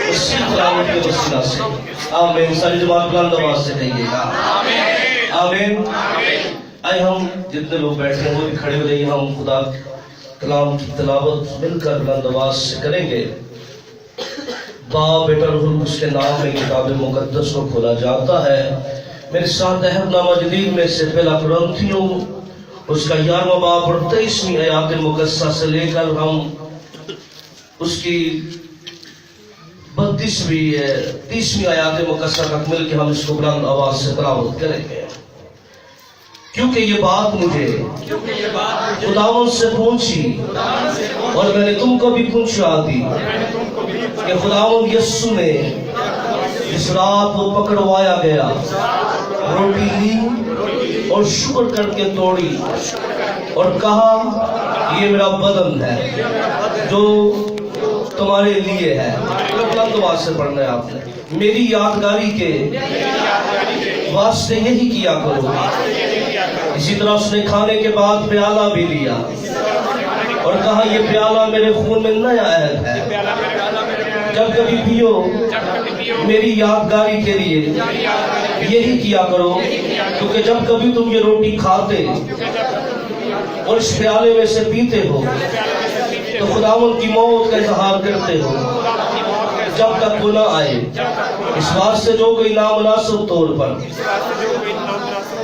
اسی تلاوت کے وسیلہ سے آمین. ساری جماعت بلند آواز سے کہیے گا آمین. آئے ہم جتنے لوگ بیٹھے ہیں وہ بھی کھڑے ہو جائیے. ہم خدا کلام کی تلاوت مل کر بلند آواز سے کریں گے. باپ بیٹا روح القدس کے نام میں کتاب مقدس کو کھولا جاتا ہے. میرے ساتھ عہد نامہ جدید میں سے پہلا قرنتھیوں اس کا 11واں باب اور 23ویں آیات مقدسہ سے لے کر ہم اس کی 30ویں آیات مقدسہ تک مل کے ہم اس کو بلند آواز سے تلاوت کریں گے. کیونکہ یہ بات مجھے خداوند سے پہنچی اور میں نے تم کو بھی پہنچا دی کہ خداوند یسوع نے جس رات وہ پکڑوایا گیا روٹی لی اور شکر کر کے توڑی اور کہا یہ میرا بدن ہے جو تمہارے لیے ہے. بلند آواز سے پڑھنا ہے آپ نے. میری یادگاری کے واسطے یہی کیا کرو. اسی طرح اس نے کھانے کے بعد پیالہ بھی لیا اور کہا یہ پیالہ میرے خون میں نیا عہد ہے. جب کبھی پیو میری یادگاری کے لیے یہی کیا کرو. کیونکہ جب کبھی تم یہ روٹی کھاتے اور اس پیالے میں سے پیتے ہو تو خداوند کی موت کا اظہار کرتے ہو جب تک وہ نہ آئے. اس بات سے جو کوئی نامناسب طور پر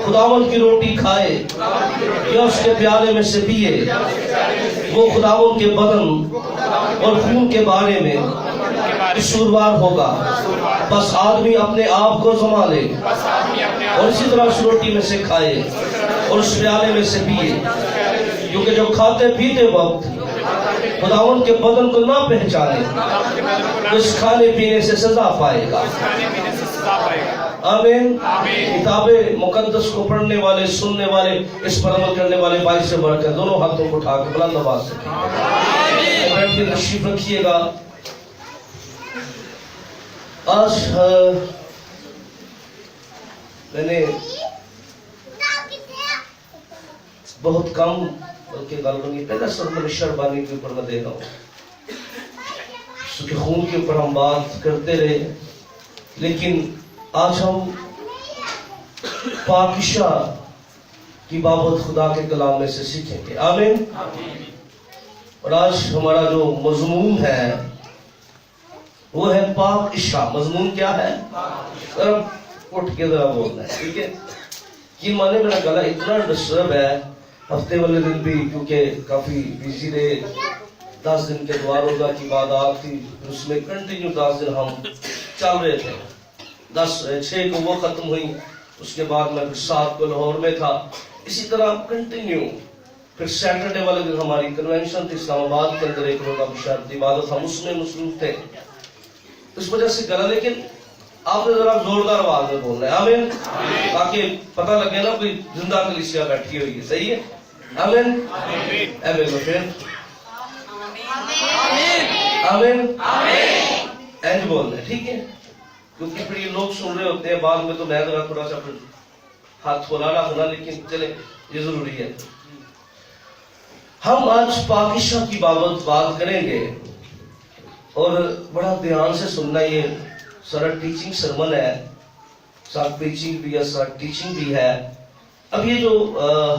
خداوند کی روٹی کھائے یا اس کے پیالے میں سے پیے وہ خداوند کے بدن اور خون کے بارے میں قصوروار ہوگا. بس آدمی اپنے آپ کو سنبھالے اور اسی طرح اس روٹی میں سے کھائے اور اس پیالے میں سے پیے. کیونکہ جو کھاتے پیتے وقت خداوند کے بدن کو نہ پہچانے اس کھانے پینے سے سزا پائے گا. آمین. کتاب مقدس کو پڑھنے والے سننے والے اس پر عمل کرنے والے باعث سے بڑھ کر دونوں ہاتھوں کو اٹھا کے بلند آواز سے بیٹھ کے تشریف رکھیے گا. آج میں نے بہت کم بلکہ غالباً پہلا سرمن شربانی کے اوپر میں دے رہا ہوں. اس کے خون کے اوپر ہم بات کرتے رہے لیکن آج ہم پاکشا کی بابت خدا کے کلام میں سے سیکھیں گے. آمین. اور آج ہمارا جو مضمون ہے وہ ہے پاک عشاء. مضمون کیا ہے؟ ذرا اٹھ کے ذرا بولنا ہے. ٹھیک ہے. یہ مانے میرا گلا اتنا ڈسٹرب ہے ہفتے والے دن بھی کیونکہ کافی بیزی رہے. 10 دن کے دعا روزہ کی عبادات تھی اس میں کنٹینیو 10 دن ہم چل رہے تھے. 6 کو وہ ختم ہوئی. اس کے بعد میں پھر 7 کو لاہور میں تھا. اسی طرح کنٹینیو. پھر سیٹرڈے والے دن ہماری کنونشن تھی اسلام آباد کے اندر. ایک روزہ بشارت عبادت ہم اس میں مصروف تھے. اس وجہ سے گلا لیکن آپ نے ذرا زوردار آواز میں بولنا ہے. آمین. تاکہ پتہ لگے نا کوئی زندہ کلیسیا بیٹھی ہوئی ہے. صحیح ہے. آمین. آمین. اینج بولنا ہے. ٹھیک ہے. کیونکہ پھر یہ لوگ سن رہے ہوتے ہیں بعد میں تو میں ذرا تھوڑا سا پھر ہاتھ کھولانا ہونا. لیکن چلے یہ ضروری ہے. ہم آج پاکشا کی بابت بات کریں گے اور بڑا دھیان سے سننا. یہ سارا ٹیچنگ سرمن ہے. ساتھ پریچنگ بھی ہے ساتھ ٹیچنگ بھی ہے. اب یہ جو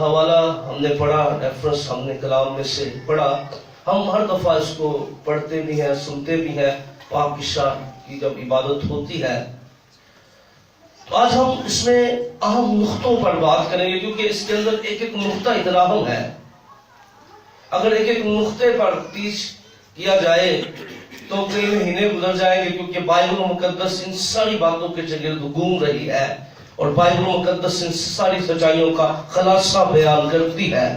حوالہ ہم نے پڑھا ریفرنس ہم نے کلام میں سے پڑھا ہم ہر دفعہ اس کو پڑھتے بھی ہیں سنتے بھی ہیں. پاکشا کی جب عبادت ہوتی ہے تو آج ہم اس میں اہم نقطوں پر بات کریں گے کیونکہ اس کے اندر ایک ایک نقطہ اتنا اہم ہے. اگر ایک ایک نقطے پر ٹیچ کیا جائے تو کئی مہینے گزر جائیں گے کیونکہ بائبل مقدس ان ساری باتوں کے گرد گھوم رہی ہے اور بائبل مقدس ان ساری سچائیوں کا خلاصہ بیان کرتی ہے.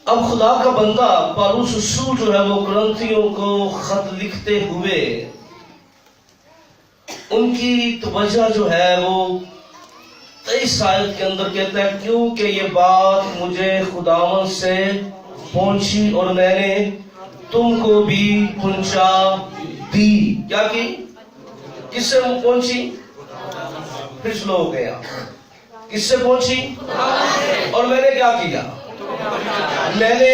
اب خدا کا بندہ پالوس رسول جو ہے وہ کرنتھیوں کو خط لکھتے ہوئے ان کی توجہ جو ہے وہ 23 آیت کے اندر کہتا ہے کیونکہ یہ بات مجھے خداوند سے پہنچی اور میں نے تم کو بھی پہنچا دی. کیا کی؟ کس سے پہنچی؟ پھر سلو ہو گیا. کس سے پہنچی؟ اور میں نے کیا کیا؟ میں نے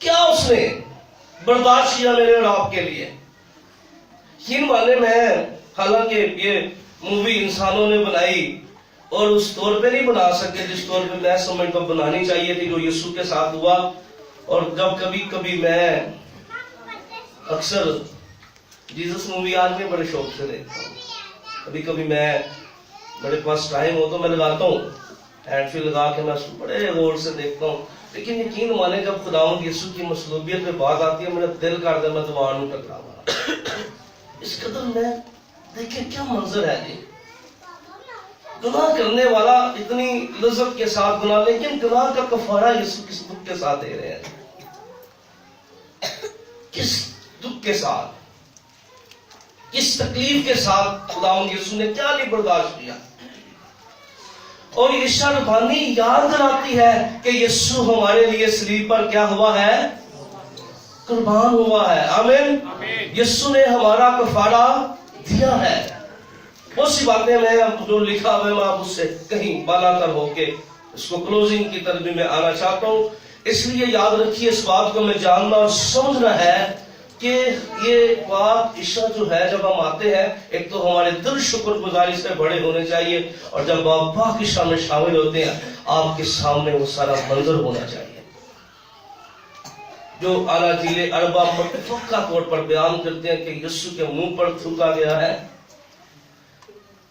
کیا اس نے برداشت کیا میرے اور آپ کے لیے. یقین مانے میں حالانکہ یہ مووی انسانوں نے بنائی اور اس طور پہ نہیں بنا سکے جس طور پہ میں سمجھتا بنانی چاہیے تھی جو یسوع کے ساتھ ہوا. اور جب کبھی کبھی میں اکثر جیزس مووی آج میں بڑے شوق سے دیکھتا ہوں. کبھی کبھی میں میرے پاس ٹائم ہو تو میں لگاتا ہوں ہینڈ فری لگا کے میں اس کو بڑے غور سے دیکھتا ہوں. لیکن یقین مانے جب خداوند یسوع کی مصلوبیت پہ بات آتی ہے میرا دل کر دے میں دیوار میں ٹکراوا. اس قدر میں دیکھیں کیا منظر ہے جی. گناہ کرنے والا اتنی لذت کے ساتھ گناہ لیکن گناہ کا کفارہ یسوع کس دکھ کے ساتھ دے رہے ہیں. کس دکھ کے ساتھ کس تکلیف کے ساتھ خداوند یسوع نے کیا نہیں برداشت کیا. اور یہ شربانی یاد دلاتی ہے کہ یسوع ہمارے لیے صلیب پر کیا ہوا ہے؟ قربان ہوا ہے. آمین. یسوع نے ہمارا کفارہ دیا ہے. بہت سی باتیں میں جو لکھا ہوئے میں آپ اس سے کہیں بالا تر ہو کے اس کو کلوزنگ کی طرف میں آنا چاہتا ہوں. اس لیے یاد رکھیے اس بات کو میں جاننا اور سمجھنا ہے کہ یہ بات عشاء جو ہے جب ہم آتے ہیں ایک تو ہمارے دل شکر گزاری سے بڑے ہونے چاہیے اور جب آپ پاک عشاء میں شامل ہوتے ہیں آپ کے سامنے وہ سارا منظر ہونا چاہیے جو اعلیٰ جیل اربا متفقہ طور پر بیان کرتے ہیں کہ یسوع کے منہ پر تھوکا گیا ہے.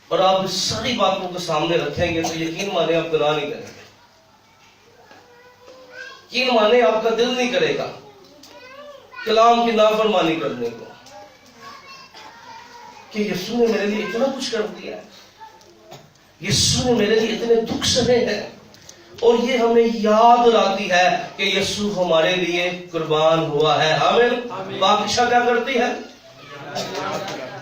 اور آپ اس ساری باتوں کو سامنے رکھیں گے تو یقین مانے آپ گناہ نہیں کریں گے. یقین مانے آپ کا دل نہیں کرے گا کلام کی نافرمانی کرنے کو کہ یسوع نے میرے لیے اتنا کچھ کر دیا ہے. یسوع نے میرے لیے اتنے دکھ سہے ہیں اور یہ ہمیں یاد دلاتی ہے کہ یسوع ہمارے لیے قربان ہوا ہے. آمین. باقی کیا کرتی ہے؟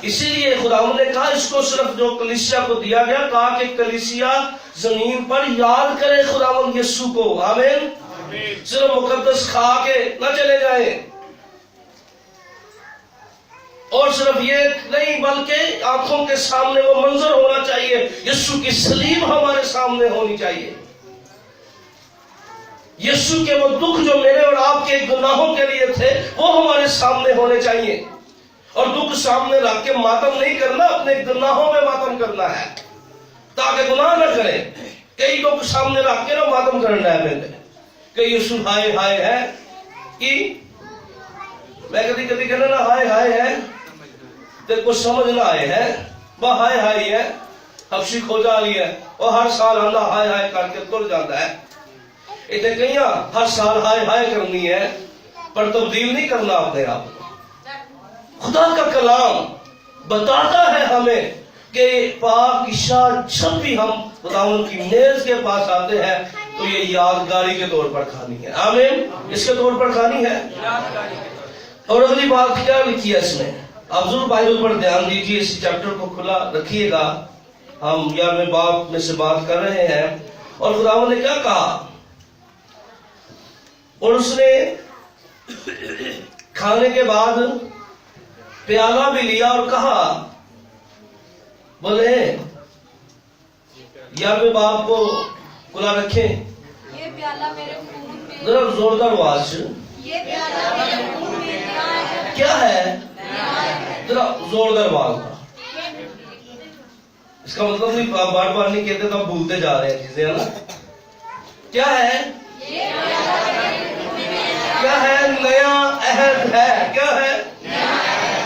اسی لیے خداوند نے کہا اس کو صرف جو کلیسیا کو دیا گیا کہا کہ کلیسیا زمین پر یاد کرے خداوند یسوع کو. آمین. صرف مقدس کھا کے نہ چلے جائیں اور صرف یہ نہیں بلکہ آنکھوں کے سامنے وہ منظر ہونا چاہیے. یسوع کی صلیب ہمارے سامنے ہونی چاہیے. یسوع کے وہ دکھ جو میرے اور آپ کے گناہوں کے لیے تھے وہ ہمارے سامنے ہونے چاہیے. اور دکھ سامنے رکھ کے ماتم نہیں کرنا اپنے گناہوں میں ماتم کرنا ہے تاکہ گناہ نہ کرے. کئی لوگ سامنے رکھ کے نا ماتم کرنا ہے میرے کہ یسوع ہائے ہائے ہے کہ میں کبھی کبھی کہنا نا ہائے ہائے ہے تو کچھ سمجھ نہ آئے ہے وہ ہائے ہائے ہے حبشی کھوجا لی ہے وہ ہر سال آندہ ہائے ہائے کر کے تر جاتا ہے. اتنے کہیں ہر سال ہائے ہائے کرنی ہے پر تبدیل نہیں کرنا اپنے آپ کو. خدا کا کلام بتاتا ہے ہمیں کہ پاک عشاء جب بھی ہم خداوند کی میز کے پاس آتے ہیں تو یہ یادگاری کے طور پر کھانی ہے. آمین. اس کے طور پر کھانی ہے. اور اگلی بات کیا لکھی ہے اس میں؟ آپ ضرور بائبل پر دھیان دیجیے. اس چیپٹر کو کھلا رکھیے گا. ہم 11ویں باب میں سے بات کر رہے ہیں اور خداوند نے کیا کہا. اور اس نے کھانے کے بعد پیالہ بھی لیا اور کہا بولے 11ویں باب کو کھلا رکھیں. یہ پیالہ میرے خون میں ذرا زوردار آواز. یہ پیالہ میرے خون میں کیا ہے؟ ذرا زوردار آواز. اس کا مطلب نہیں بار بار نہیں کہتے تو ہم بھولتے جا رہے ہیں چیزیں ہے نا. کیا ہے؟ کیا ہے؟ نیا عہد ہے. کیا ہے؟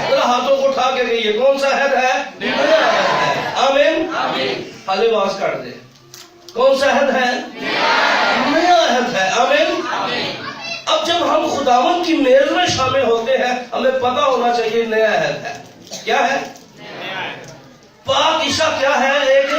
ذرا ہاتھوں کو اٹھا کے کہیے کون سا عہد ہے؟ نیا عہد ہے. آمین. حالے آواز کاٹ دے. کون سا عہد ہے؟ نیا عہد ہے. آمین. اب جب ہم خداوند کی میز میں شامل ہوتے ہیں ہمیں پتا ہونا چاہیے نیا عہد ہے. کیا ہے؟ پاک عشاء کیا ہے؟ ایک.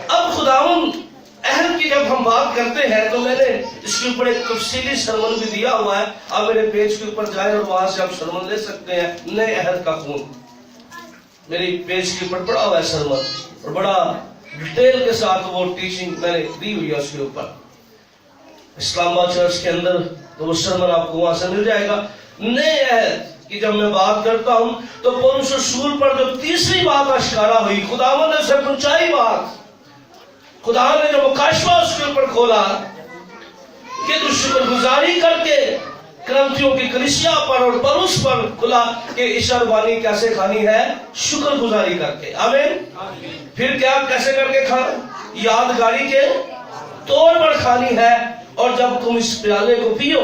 اب خداوند عہد کی جب ہم بات کرتے ہیں تو میں نے اس کے اوپر ایک تفصیلی سرمن بھی دیا ہوا ہے. آپ میرے پیج کے اوپر جائیں اور وہاں سے آپ سرمن لے سکتے ہیں. نئے عہد کا خون میری پیج کے اوپر پڑا ہوا ہے سرمن اور بڑا ڈیٹیل کے ساتھ وہ ٹیچنگ میں نے دی ہوئی ہے اس کے اوپر. اسلام آباد چرچ کے اندر تو وہ سرمن آپ کو وہاں سے مل جائے گا. نئے عہد کی جب میں بات کرتا ہوں تو پولس رسول پر جو تیسری بات اشکارا ہوئی خداوند نے اسے پہنچائی بات. خدا نے جو مکاشفہ اس کے اوپر کھولا کہ تو شکر گزاری کر کے کرنتھیوں کی کلیسیا پر اور پولس پر کھلا کہ عشاء ربانی کیسے کھانی ہے؟ شکر گزاری کر کے. آمین. پھر کیا کیسے کر کے کھانا؟ یادگاری کے طور پر کھانی ہے. اور جب تم اس پیالے کو پیو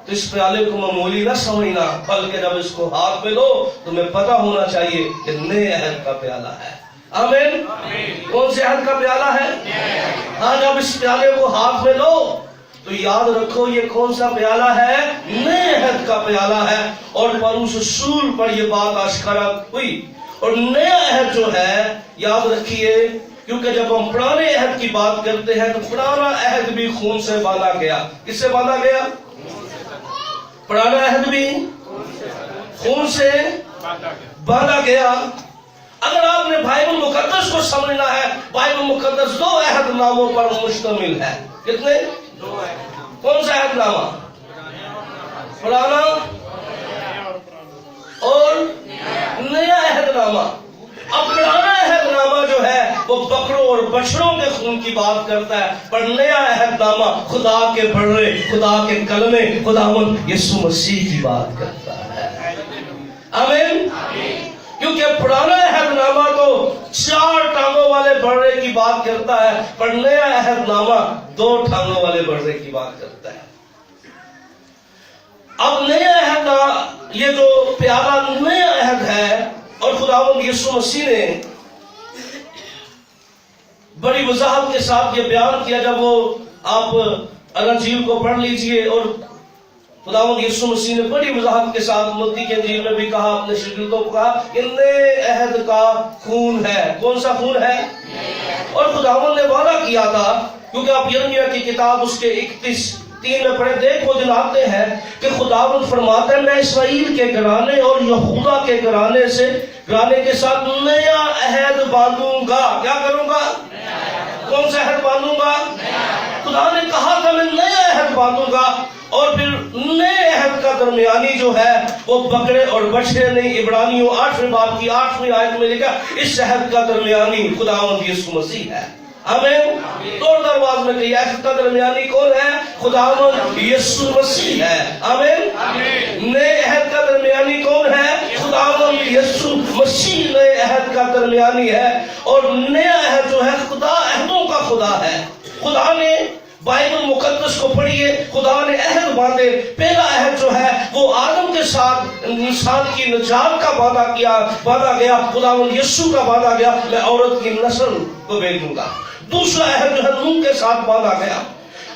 تو اس پیالے کو معمولی نہ سمجھنا، بلکہ جب اس کو ہاتھ میں لو تمہیں پتہ ہونا چاہیے کہ نئے عہد کا پیالہ ہے. آمین. کون سے عہد کا پیالہ ہے؟ ہاں، جب اس پیالے کو ہاتھ میں لو تو یاد رکھو یہ کون سا پیالہ ہے؟ نئے عہد کا پیالہ ہے. اور پولس رسول پر یہ بات آشکارا ہوئی. اور نیا عہد جو ہے، یاد رکھیے، کیونکہ جب ہم پرانے عہد کی بات کرتے ہیں تو پرانا عہد بھی خون سے باندھا گیا. کس سے باندھا گیا؟ پرانا عہد بھی خون سے باندھا گیا. اگر آپ نے بائبل مقدس کو سمجھنا ہے، بائبل مقدس 2 عہد ناموں پر مشتمل ہے. کتنے؟ 2 عہد. کون سا عہد نامہ؟ پرانا اور نیا عہد نامہ. اب پرانا عہد نامہ جو ہے وہ بکروں اور بچڑوں کے خون کی بات کرتا ہے، پر نیا عہد نامہ خدا کے بڑے، خدا کے کلمے، خداوند یسوع مسیح کی بات کرتا ہے. آمین. کیونکہ پرانا عہد نامہ تو 4 ٹانگوں والے بڑے کی بات کرتا ہے، پر نیا عہد نامہ 2 ٹانگوں والے بڑے کی بات کرتا ہے. اب نیا عہد، یہ جو پیالہ نیا عہد ہے، اور خداوند یسوع مسیح نے بڑی وضاحت کے ساتھ یہ بیان کیا. جب وہ آپ انجیل کو پڑھ لیجئے، اور خداوند یسوع مسیح نے بڑی وضاحت کے ساتھ متی کی انجیل میں بھی کہا، اپنے شاگردوں کو کہا کہ نئے عہد کا خون ہے. کون سا خون ہے؟ اور خداوند نے وعدہ کیا تھا، کیونکہ آپ یرمیہ کی کتاب اس کے 31:3 میں پڑھے، دیکھو دن آتے ہیں کہ خداوند فرماتا ہے میں اسرائیل کے گھرانے اور یہودا کے گھرانے کے ساتھ نیا عہد باندھوں گا. کیا کروں گا؟ کون سا عہد باندھوں گا؟ خدا نے کہا تھا میں نیا عہد باندھوں گا. اور پھر نئے عہد کا درمیانی جو ہے وہ بکرے اور بچڑے نہیں. عبرانیوں 8ویں باب کی 8ویں آیت میں لکھا اس عہد کا درمیانی خداوند یسوع مسیح ہے. آمین. توڑ درواز میں کہ عہد کا درمیانی کون ہے؟ خداوند یسوع مسیح ہے. آمین. نئے عہد کا درمیانی کون ہے؟ خداوند یسوع مسیح نئے عہد کا درمیانی ہے. اور نیا عہد جو ہے خدا عہدوں کا خدا ہے. خدا نے بائبل مقدس کو پڑھیے، خدا نے عہد باندھے. پہلا عہد جو ہے وہ آدم کے ساتھ انسان کی نجات کا باندھا گیا. خداوند یسوع کا باندھا گیا، میں عورت کی نسل کو بھیجوں گا. دوسرا عہد جو ہے نوح کے ساتھ باندھا گیا،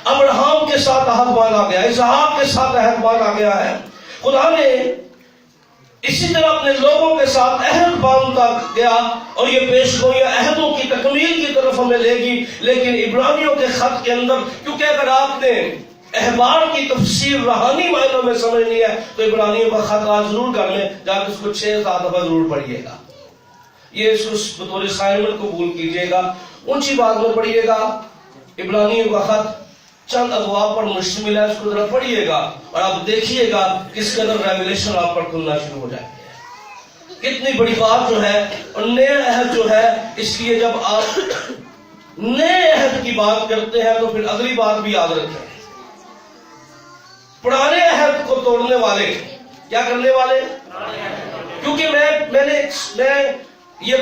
ابراہیم کے ساتھ عہد باندھا گیا، اسحاق کے ساتھ عہد باندھا گیا ہے. خدا نے اسی طرح اپنے لوگوں کے ساتھ عہد باندھتا گیا، اور یہ پیشگوئیاں عہدوں کی تکمیل کی طرف ہمیں لے گی. لیکن عبرانیوں کے خط کے اندر، کیونکہ اگر آپ نے احبار کی تفسیر روحانی معنوں میں سمجھنی ہے تو عبرانیوں کا خط آج ضرور کر لیں، جا کے اس کو 6-7 دفعہ ضرور پڑھیے گا. یہ اس کو بطور اسائنمنٹ قبول کیجیے گا. اونچی بات میں پڑھیے گا. عبرانیوں کا خط چند ابواب پر مشتمل ہے، اس کو ذرا پڑھیے گا اور آپ دیکھیے گا کس قدر ریویلیشن آپ پر کھلنا شروع ہو جائے گی. کتنی بڑی بات جو ہے. اور نیا عہد جو ہے، اس لیے جب آپ نئے عہد کی بات کرتے ہیں تو پھر اگلی بات بھی یاد رکھیں، پرانے عہد کو توڑنے والے کیا کرنے والے؟ کیونکہ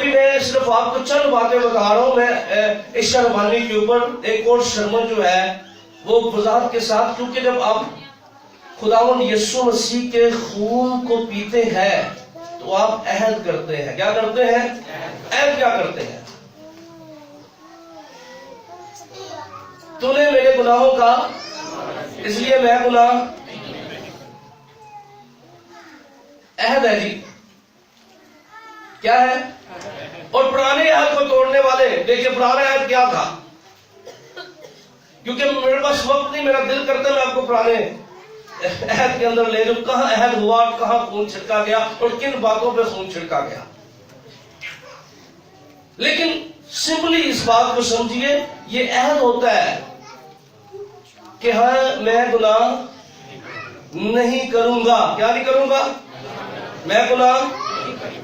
میں صرف آپ کو چند باتیں بتا رہا ہوں. میں عشاء ربانی کے اوپر ایک اور سرمن جو ہے وہ وضاحت کے ساتھ، کیونکہ جب آپ خداوند یسوع مسیح کے خون کو پیتے ہیں تو آپ عہد کرتے ہیں. کیا کرتے ہیں؟ عہد کیا کرتے ہیں؟ تو نے میرے گناہوں کا، اس لیے میں گناہ. عہد ہے جی، کیا ہے؟ اور پرانے عہد کو توڑنے والے، دیکھیں پرانا عہد کیا تھا، کیونکہ میرے پاس وقت نہیں، میرا دل کرتا ہے میں آپ کو پرانے عہد کے اندر لے جاؤں. کہاں عہد ہوا، کہاں خون چھڑکا گیا اور کن باتوں پہ خون چھڑکا گیا. لیکن سمپلی اس بات کو سمجھیے، یہ عہد ہوتا ہے کہ ہاں میں گناہ نہیں کروں گا. کیا نہیں کروں گا؟ میں گناہ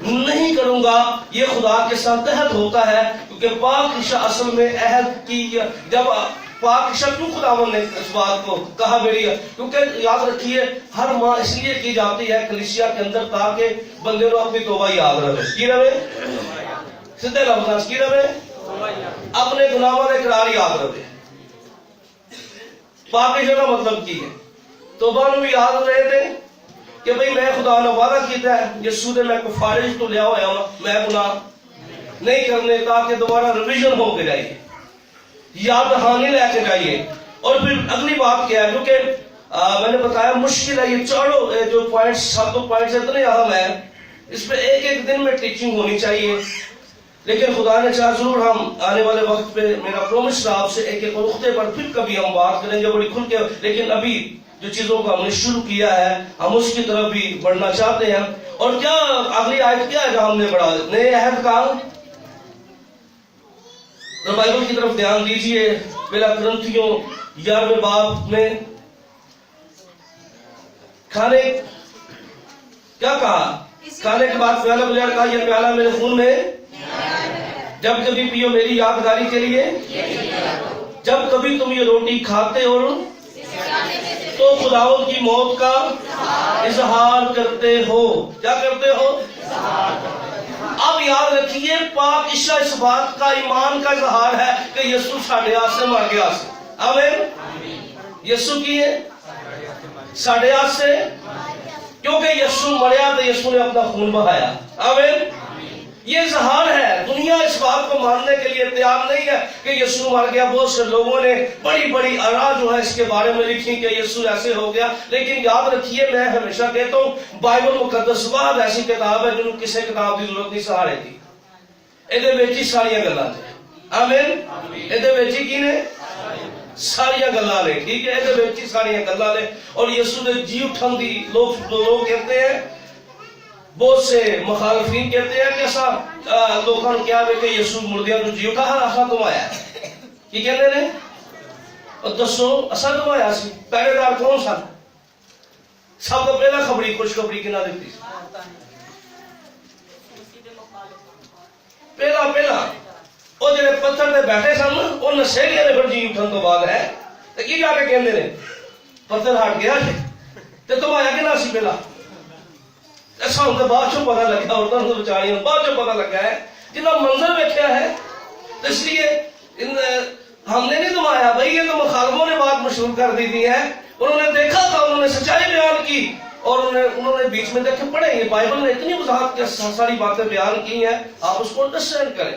نہیں کروں گا. یہ خدا کے ساتھ عہد ہوتا ہے، کیونکہ پاک عشاء اصل میں عہد کی، جب پاک عشاء کیوں خداوند نے اس بات کو کہا میری؟ کیونکہ یاد رکھیے ہر ماہ اس لیے کی جاتی ہے کلیسیا کے اندر تاکہ بندے کو اپنی توبہ یاد رہے. کی رہے سیدھے لفظ کی رہے اپنے گناہوں کا اقرار یاد رہے. پاک عشاء کا مطلب کی ہے توبہ نو بھی یاد رہے تھے کہ بھئی میں خدا نے وعدہ کیتا ہے یسوع نے میں کو فارج تو لیا ہوا ہوں میں گناہ نہیں کرنے تاکہ دوبارہ ریویژن ہو کے جائیے یاد دہانی لے کے جائیے. اور پھر اگلی بات کیا ہے کیونکہ میں نے بتایا مشکل ہے یہ چاروں جو پوائنٹس ساتوں پوائنٹس اتنے اہم ہیں اس پہ ایک دن میں ٹیچنگ ہونی چاہیے لیکن خدا نے چاہا ضرور ہم آنے والے وقت پہ میرا پرومس رہا آپ سے ایک نقطے پر پھر کبھی ہم بات کریں گے بڑی کھل کے. لیکن ابھی جو چیزوں کو ہم نے شروع کیا ہے ہم اس کی طرف بھی بڑھنا چاہتے ہیں. اور کیا اگلی آیت کیا ہے جو ہم نے پڑھا نئے عہد کا بائبل کی طرف دھیان دیجئے. پہلا کرنتھیوں 11ویں باب میں کھانے کیا کہا کھانے کے بعد پیالہ بلیار کہا یہ پیالہ میرے خون میں جب کبھی پیو میری یادگاری کے لیے. جب کبھی تم یہ روٹی کھاتے اور تو خداوند کی موت کا اظہار کرتے ہو. کیا کرتے ہو؟ اب یاد رکھیے پاک عشاء اس بات کا ایمان کا اظہار ہے کہ یسوع ساڈے واسطے مر گیا سی. آمین. یسوع کی ہے ساڈے واسطے کیونکہ یسوع مریا تو یسوع نے اپنا خون بہایا. آمین. یہ اظہار ہے. دنیا اس بات کو ماننے کے لیے تیار نہیں ہے کہ یسوع مر گیا. بہت سے لوگوں نے بڑی بڑی آراء جو ہے اس کے بارے میں لکھی کہ یسوع ایسے ہو گیا. لیکن یاد رکھیے میں ہمیشہ کہتا ہوں بائبل مقدس بعد ایسی کتاب ہے جنہوں کسی کتاب کی ضرورت نہیں سہارے دی. ਇਹਦੇ ਵਿੱਚ ਹੀ ਸਾਰੀਆਂ ਗੱਲਾਂ ਨੇ. ਆਮੀਨ. ਇਹਦੇ ਵਿੱਚ ਹੀ ਕੀ ਨੇ ਸਾਰੀਆਂ ਗੱਲਾਂ ਨੇ. ਠੀਕ ਹੈ ਇਹਦੇ ਵਿੱਚ ਹੀ ਸਾਰੀਆਂ ਗੱਲਾਂ ਨੇ. ਔਰ ਯਿਸੂ ਦੇ ਜੀ ਉਠਣ ਦੀ ਲੋਕ کہتے ہیں بہت سے مخالفین کہتے ہیں کہ ایسا لوگوں نے کیا ہے کہ یسوع مردیاں تو جی اٹھا ایسا تم آیا کی کہتے ہیں اور دسو ایسا تم آیا سی پہلے دار کون سا سب تو پہلا خبری خوشخبری کی نہ دیتی پہلا وہ جڑے پتھر دے بیٹھے سن وہ نشیریاں نے پھر جی اٹھن تو بعد ہے تو کی جا کے کہتے ہیں پتھر ہٹ گیا تو تم آیا کہ نہ سی پہلا ایسا ہم تو بعد چوں پتہ لگا عورتوں سے بچاریاں بعد چوں پتہ لگا ہے جنہاں منظر دیکھا ہے. تو اس لیے ہم نے نہیں دمایا بھائی یہ تو مخالفوں نے بات مشہور کر دی تھی ہے. انہوں نے دیکھا تھا انہوں نے سچائی بیان کی اور انہوں نے بیچ میں دیکھے پڑھے یہ بائبل نے اتنی وضاحت کے ساری باتیں بیان کی ہیں آپ اس کو انڈرسٹینڈ کریں.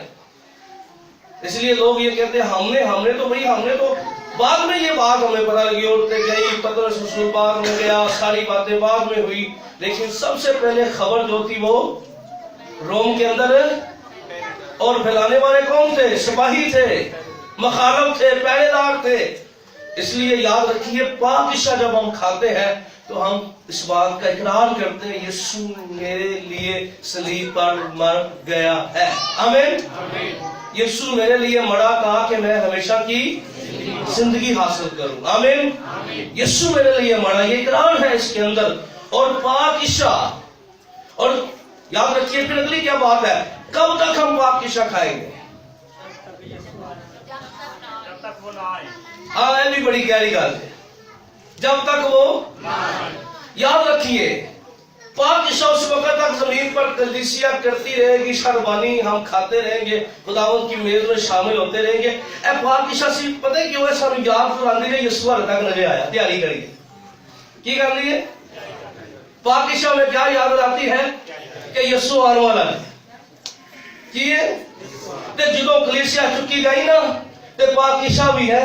اس لیے لوگ یہ کہتے ہیں ہم نے تو بھائی ہم نے تو بعد میں یہ بات ہمیں پتہ لگی اور گئی پطرس رسول بعد میں گیا ساری باتیں بعد میں ہوئی. لیکن سب سے پہلے خبر جو تھی وہ روم کے اندر اور پھیلانے والے کون تھے؟ سپاہی تھے مخالف تھے پہرے دار تھے. اس لیے یاد رکھیے پاک عشاء جب ہم کھاتے ہیں تو ہم اس بات کا اقرار کرتے ہیں یسوع میرے لیے صلیب پر مر گیا ہے. آمین. یسوع میرے لیے مرا کہا کہ میں ہمیشہ کی زندگی حاصل کروں. آمین. یسوع میرے لیے مرا یہ اقرار ہے اس کے اندر. اور پاک عشاء اور یاد رکھیے پھر اگلی کیا بات ہے کب تک ہم پاک عشاء کھائیں گے؟ ہاں یہ بھی بڑی گہری بات ہے جب تک وہ یاد رکھیے پاک عشاء اس وقت تک زمین پر کلیسیا کرتی رہے گی شربانی ہم کھاتے رہیں گے خداوند کی میز میں شامل ہوتے رہیں گے. اے پاک عشاء سے پتہ کیوں ہے سب یاد کراندی ہے یسوع ہر تک نظر آیا تیاری کریے کی کر لیے پاک عشاء میں کیا یاد آتی ہے کہ یسوع آنے والا ہے. کی ہے جدو کلیسیا چکی گئی نا تو پاک عشاء بھی ہے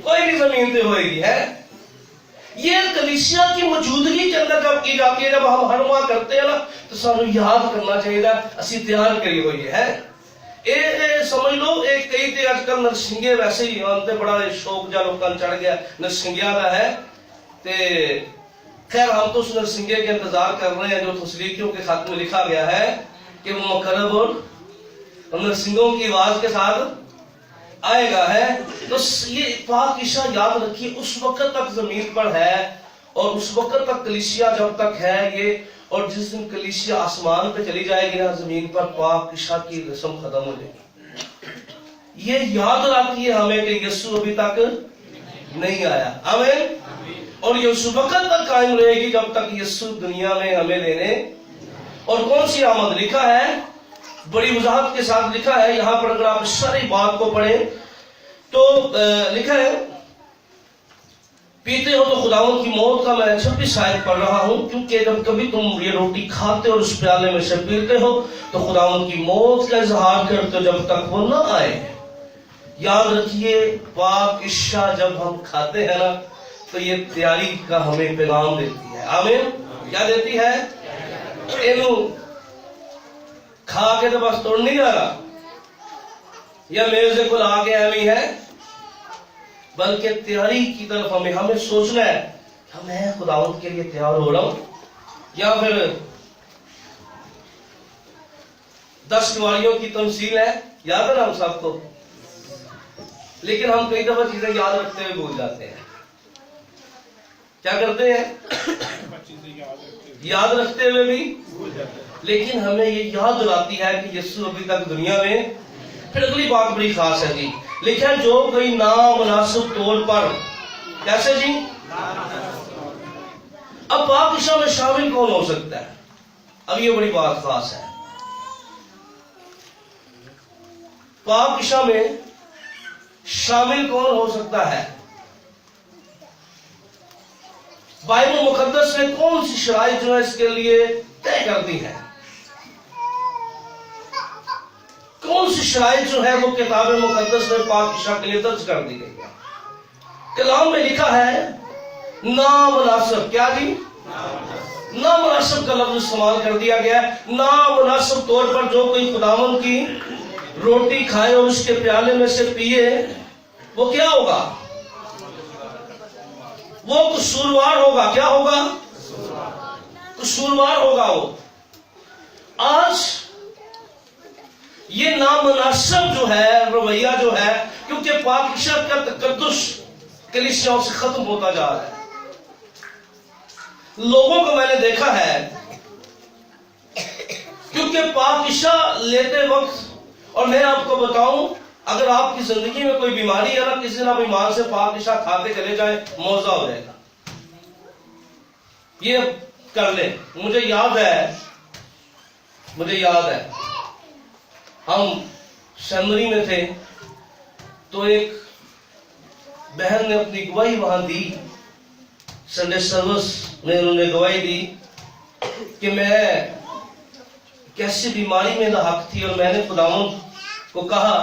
کوئی بھی زمین پہ ہوئے گی ہے. یہ کلیسیا کی موجودگی کے اندر جب کی جاتی ہے جب ہم ہر ماہ کرتے ہیں نا تو سانو یاد کرنا چاہیے اسی تیار کری ہوئی ہے. اے سمجھ لو ایک کئی تے اج کل نرسنگے ویسے ہی آنتے بڑا شوق جا لوکاں چڑھ گیا نرسنگیاں دا ہے. تے خیر ہم تو اس نرسنگے کے انتظار کر رہے ہیں جو تسلیقیوں کے خط میں لکھا گیا ہے کہ وہ مقرب اور نرسنگوں کی آواز کے ساتھ آئے گا ہے. تو یہ پاک عشاء یاد رکھیے اس وقت تک زمین پر ہے اور اس وقت تک کلیسیا جب تک ہے یہ اور جس دن کلیسیا آسمان پہ چلی جائے گی نا زمین پر پاک عشاء کی رسم ختم ہو جائے گی. یہ یاد رکھیے ہمیں کہ یسوع ابھی تک نہیں آیا. آمین. اور یہ اس وقت تک قائم رہے گی جب تک یسوع دنیا میں ہمیں لینے. اور کون سی آمد لکھا ہے, بڑی وضاحت کے ساتھ لکھا ہے یہاں پر. اگر آپ اس ساری بات کو پڑھیں تو لکھا ہے, پیتے ہو تو خداوند کی موت کا. میں 26 آیت پڑھ رہا ہوں, کیونکہ جب کبھی تم یہ روٹی کھاتے اور اس پیالے میں سے پیتے ہو تو خداوند کی موت کا اظہار کرتے ہو جب تک وہ نہ آئے. یاد رکھیے, پاک عشاء جب ہم کھاتے ہیں نا تو یہ تیاری کا ہمیں پیغام دیتی ہے. آمین. کیا دیتی ہے؟ کھا کے تو بس توڑ نہیں جا رہا یا میرے کو لا کے ایمی ہے, بلکہ تیاری کی طرف ہمیں سوچنا ہے کہ میں خداوند کے لیے تیار ہو رہا ہوں. یا پھر 10 گواریوں کی تمثیل ہے, یاد ہے نا ہم سب کو, لیکن ہم کئی دفعہ چیزیں یاد رکھتے ہوئے بھول جاتے ہیں. کیا کرتے ہیں؟ یاد رکھتے ہوئے بھی, لیکن ہمیں یہ یاد دلاتی ہے کہ یسوع ابھی تک دنیا میں. پھر اگلی بات بڑی خاص ہے جی, لکھا جو کوئی نامناسب طور پر, کیسے جی؟ اب پاک عشاء میں شامل کون ہو سکتا ہے؟ اب یہ بڑی بات خاص ہے. پاک عشاء میں شامل کون ہو سکتا ہے؟ بائبل مقدس نے کون سی شرائط جو ہے اس کے لیے طے کر دی ہے؟ کون سی شرائط جو ہے وہ کتاب مقدس میں پاک عشاء کے لیے درج کر دی گئی ہے؟ کلام میں لکھا ہے نامناسب. کیا جی؟ نامناسب کا لفظ استعمال کر دیا گیا ہے. نامناسب طور پر جو کوئی خداوند کی روٹی کھائے اور اس کے پیالے میں سے پیے, وہ کیا ہوگا؟ وہ قصوروار ہوگا. کیا ہوگا؟ قصوروار ہوگا وہ. آج یہ نامناسب جو ہے رویہ جو ہے, کیونکہ پاک عشاء کا تقدس کلیسیاؤں سے ختم ہوتا جا رہا ہے. لوگوں کو میں نے دیکھا ہے, کیونکہ پاک عشاء لیتے وقت, اور میں آپ کو بتاؤں, اگر آپ کی زندگی میں کوئی بیماری ہے نا, کسی نہ بیمار سے پاک عشاء کھاتے چلے جائیں, معجزہ ہو جائے گا. یہ کر لیں. مجھے یاد ہے ہم سیمنری میں تھے تو ایک بہن نے اپنی گواہی وہاں دی, سنڈے سروس میں انہوں نے گواہی دی کہ میں کیسی بیماری میں لاحق تھی, اور میں نے خداوند کو کہا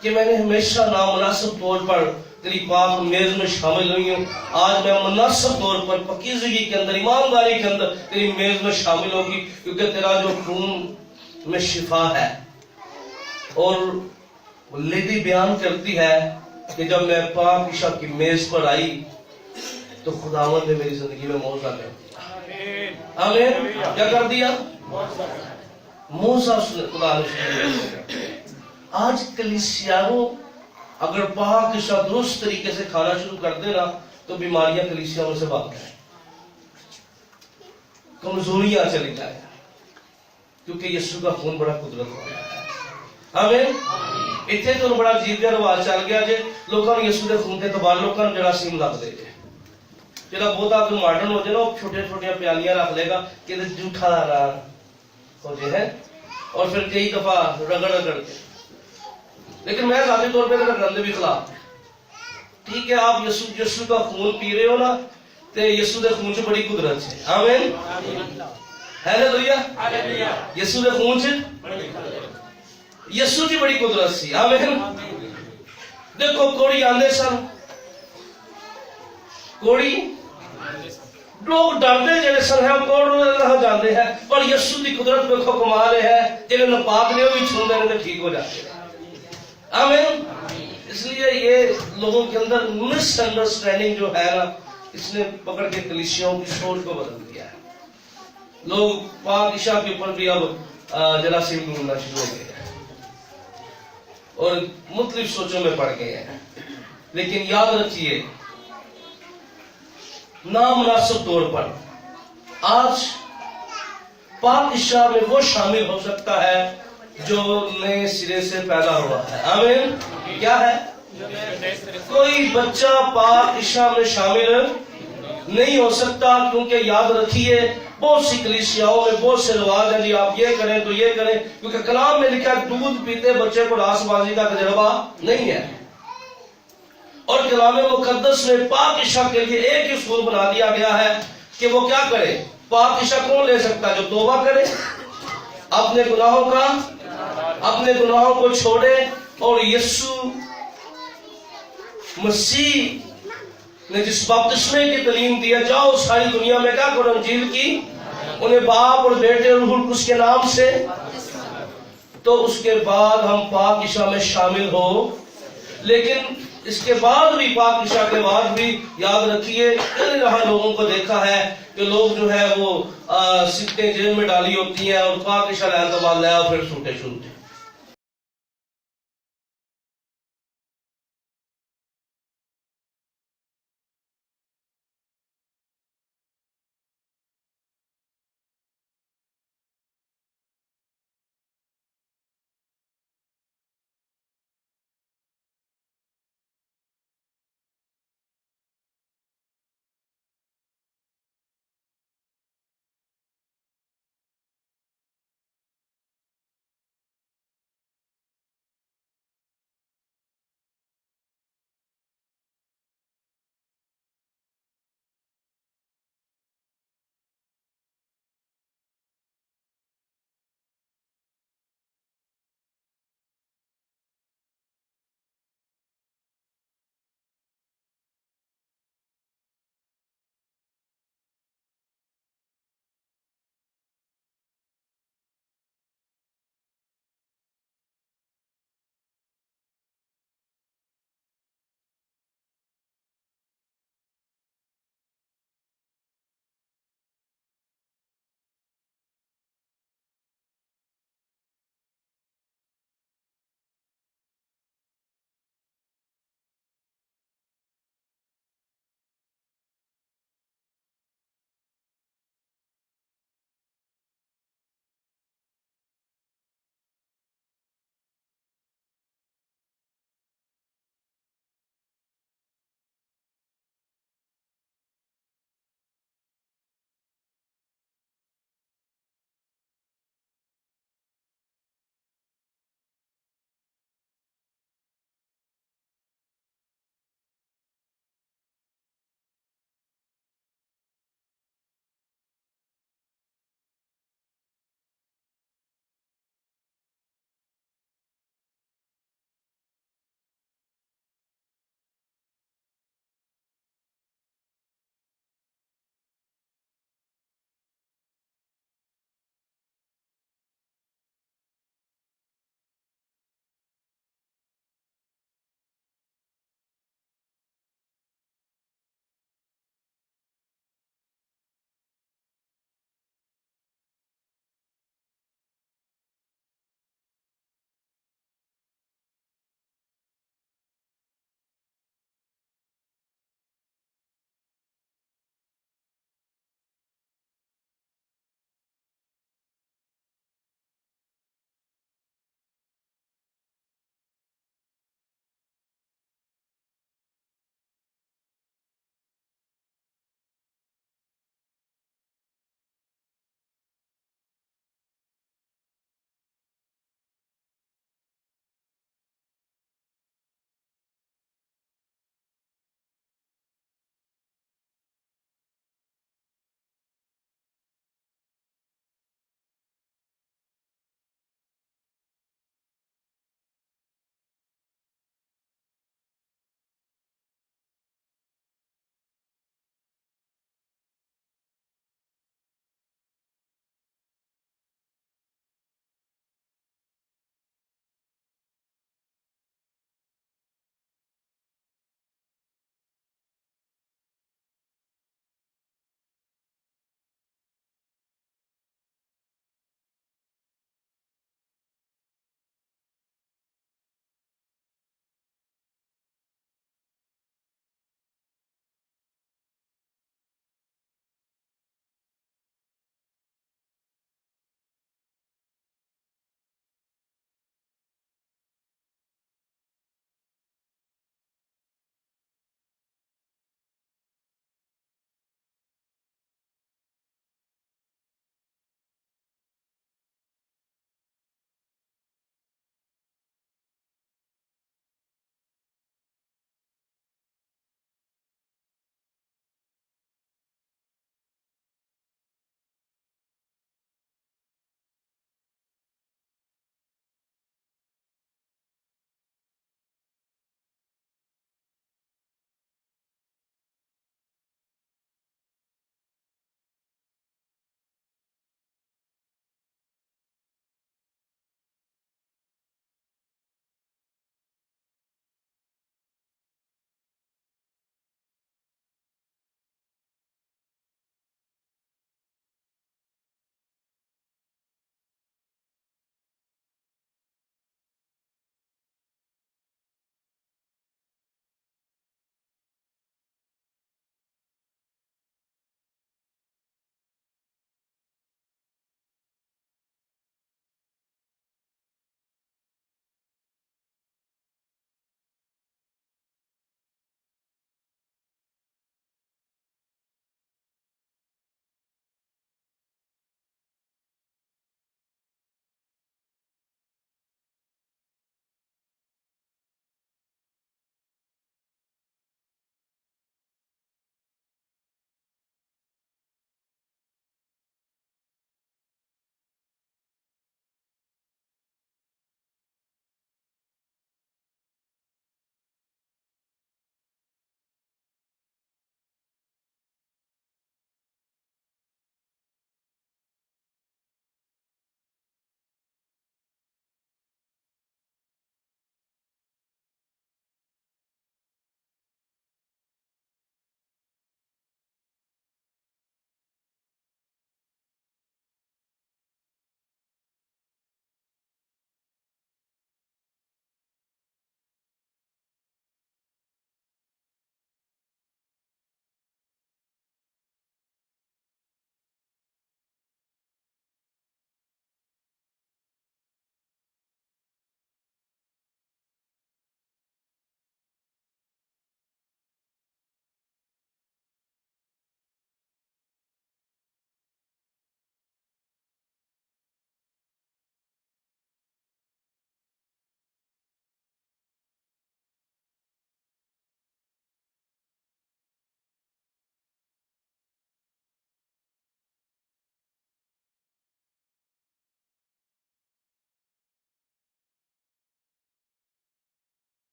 کہ میں نے ہمیشہ نامناسب طور پر تیری پاک میز میں شامل ہوئی ہوں. آج میں مناسب طور پر پاکیزگی کے اندر, ایمانداری کے اندر تیری میز میں شامل ہوگی, کیونکہ تیرا جو خون میں شفا ہے. اور لیڈی بیان کرتی ہے کہ جب میں پاک عشاء کی میز پر آئی تو خداوند نے میری زندگی میں معجزہ کر دیا. آمین. کیا کر دیا؟ معجزہ خدا نے. آج کلیسیاؤں اگر پاک عشاء درست طریقے سے کھانا شروع کر دے نا تو بیماریاں کلیسیاؤں میں سے بھاگ جائیں, کمزوریاں چلی جائیں, کیونکہ یسوع کا خون بڑا قدرت والا ہے. آمین. اتنے تو بڑا عجیب جہا رواج چل گیا جی, لوگوں نے یسوع کے خون کے تبال لوگوں نے جراثیم لگ دے جے. جہاں بہت تو ماڈرن ہو جائے نا, وہ چھوٹے چھوٹیاں پیالیاں رکھ لے گا کہ جھوٹا رہا ہو جائے ہے, اور پھر کئی دفعہ رگڑ کے. لیکن میں ذاتی طور پہ رگڑنے بھی خلاف. ٹھیک ہے, آپ یسوع کا خون پی رہے ہو نا, تو یسوع کے خون سے بڑی قدرت ہے. آمین. ہاللویا. یسوع کے خون سے یسوع کی بڑی قدرت سی. آمین. دیکھو کوڑی آندے سن, کوڑی لوگ ڈرتے جڑے سن ہے کوڑ نہ جاندے ہیں, پر یسوع کی قدرت دیکھو کمال ہے, جنہیں ناپاک نے وہ بھی چھوندے نے ٹھیک ہو جاتے ہیں. آمین. اس لیے یہ لوگوں کے اندر مس انڈرسٹینڈنگ جو ہے نا, اس نے پکڑ کے کلیسیاؤں کی سوچ کو بدل دیا ہے. لوگ پاک عشاء کے اوپر بھی اب جراثیم ڈھونڈنا شروع ہو گئے ہیں اور مختلف سوچوں میں پڑ گئے ہیں. لیکن یاد رکھیے, نامناسب طور پر آج پاک عشاء میں وہ شامل ہو سکتا ہے جو نئے سرے سے پیدا ہوا ہے. آمین. کیا ہے؟ کوئی بچہ پاک عشاء میں شامل نہیں ہو سکتا، کیونکہ یاد رکھیے بہت سی کلیسیاؤں میں بہت سے رواج ہیں، جی آپ یہ کریں تو یہ کریں، کیونکہ کلام میں لکھا ہے دودھ پیتے بچے کو راس بازی کا تجربہ نہیں ہے۔ اور کلام مقدس میں پاک عشاء کے لیے ایک ہی اصول بنا دیا گیا ہے کہ وہ کیا کرے؟ پاک عشاء کون لے سکتا ہے؟ جو توبہ کرے، اپنے گناہوں کو چھوڑے، اور یسوع مسیح نے جس بپتسمے کی تعلیم دیا، جاؤ ساری دنیا میں کیا کرو، انجیل کی، انہیں باپ اور بیٹے اور روح القدس کے نام سے، تو اس کے بعد ہم پاک عشاء میں شامل ہو۔ لیکن اس کے بعد بھی، پاک عشاء کے بعد بھی یاد رکھیے، کئی رہا لوگوں کو دیکھا ہے کہ لوگ جو ہے وہ سکے جیب میں ڈالی ہوتی ہیں اور پاک عشاء لینے کے بعد لیا پھر سوٹے